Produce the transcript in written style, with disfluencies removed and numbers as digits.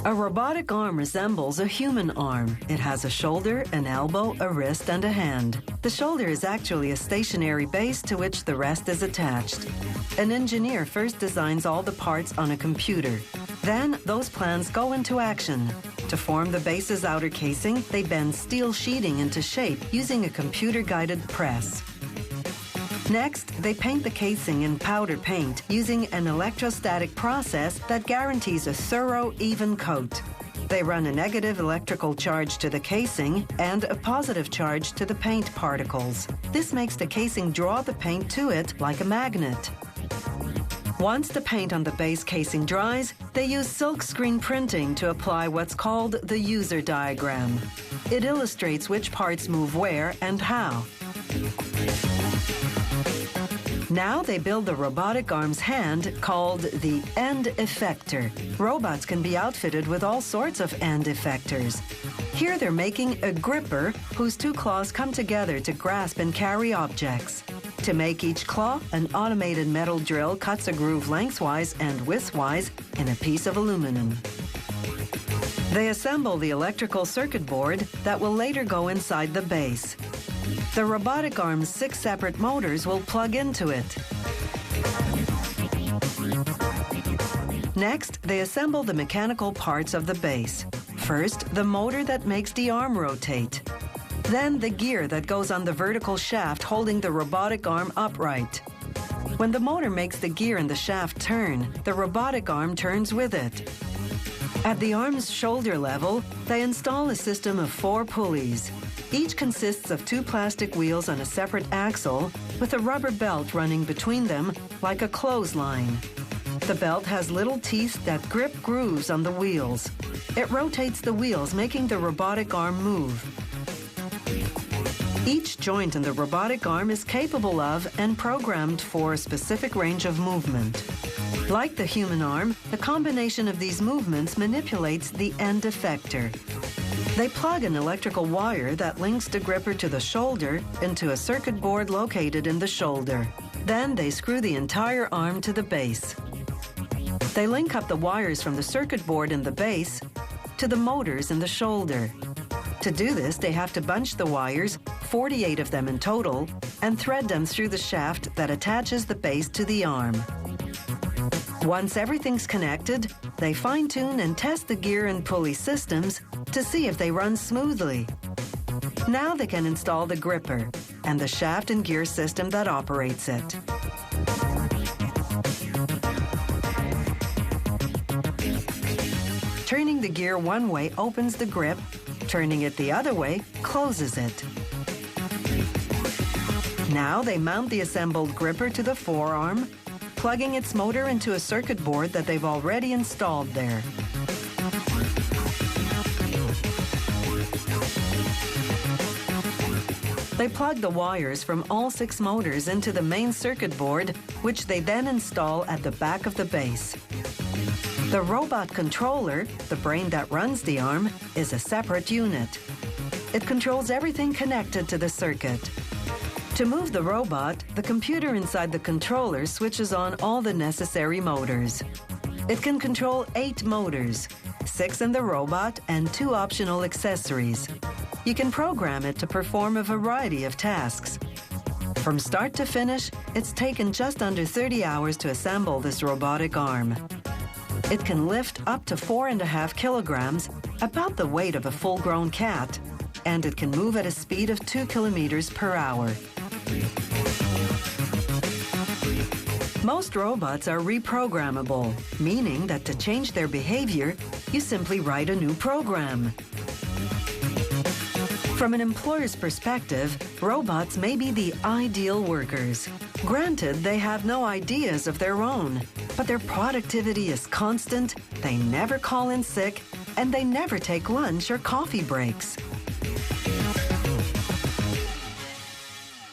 A robotic arm resembles a human arm. It has a shoulder, an elbow, a wrist, and a hand. The shoulder is actually a stationary base to which the rest is attached. An engineer first designs all the parts on a computer. Then, those plans go into action. To form the base's outer casing, they bend steel sheeting into shape using a computer-guided press. Next, they paint the casing in powder paint using an electrostatic process that guarantees a thorough, even coat. They run a negative electrical charge to the casing and a positive charge to the paint particles. This makes the casing draw the paint to it like a magnet. Once the paint on the base casing dries, they use silkscreen printing to apply what's called the user diagram. It illustrates which parts move where and how. Now they build the robotic arm's hand called the end effector. Robots can be outfitted with all sorts of end effectors. Here they're making a gripper whose two claws come together to grasp and carry objects. To make each claw, an automated metal drill cuts a groove lengthwise and widthwise in a piece of aluminum. They assemble the electrical circuit board that will later go inside the base. The robotic arm's 6 separate motors will plug into it. Next, they assemble the mechanical parts of the base. First, the motor that makes the arm rotate. Then the gear that goes on the vertical shaft holding the robotic arm upright. When the motor makes the gear and the shaft turn, the robotic arm turns with it. At the arm's shoulder level, they install a system of 4 pulleys. Each consists of 2 plastic wheels on a separate axle with a rubber belt running between them like a clothesline. The belt has little teeth that grip grooves on the wheels. It rotates the wheels, making the robotic arm move. Each joint in the robotic arm is capable of and programmed for a specific range of movement. Like the human arm, the combination of these movements manipulates the end effector. They plug an electrical wire that links the gripper to the shoulder into a circuit board located in the shoulder. Then they screw the entire arm to the base. They link up the wires from the circuit board in the base to the motors in the shoulder. To do this, they have to bunch the wires, 48 of them in total, and thread them through the shaft that attaches the base to the arm. Once everything's connected, they fine-tune and test the gear and pulley systems to see if they run smoothly. Now they can install the gripper and the shaft and gear system that operates it. Turning the gear one way opens the grip, turning it the other way closes it. Now they mount the assembled gripper to the forearm, plugging its motor into a circuit board that they've already installed there. They plug the wires from all 6 motors into the main circuit board, which they then install at the back of the base. The robot controller, the brain that runs the arm, is a separate unit. It controls everything connected to the circuit. To move the robot, the computer inside the controller switches on all the necessary motors. It can control 8 motors, 6 in the robot and 2 optional accessories. You can program it to perform a variety of tasks. From start to finish, it's taken just under 30 hours to assemble this robotic arm. It can lift up to 4.5 kilograms, about the weight of a full-grown cat, and it can move at a speed of 2 kilometers per hour. Most robots are reprogrammable, meaning that to change their behavior, you simply write a new program. From an employer's perspective, robots may be the ideal workers. Granted, they have no ideas of their own, but their productivity is constant, they never call in sick, and they never take lunch or coffee breaks.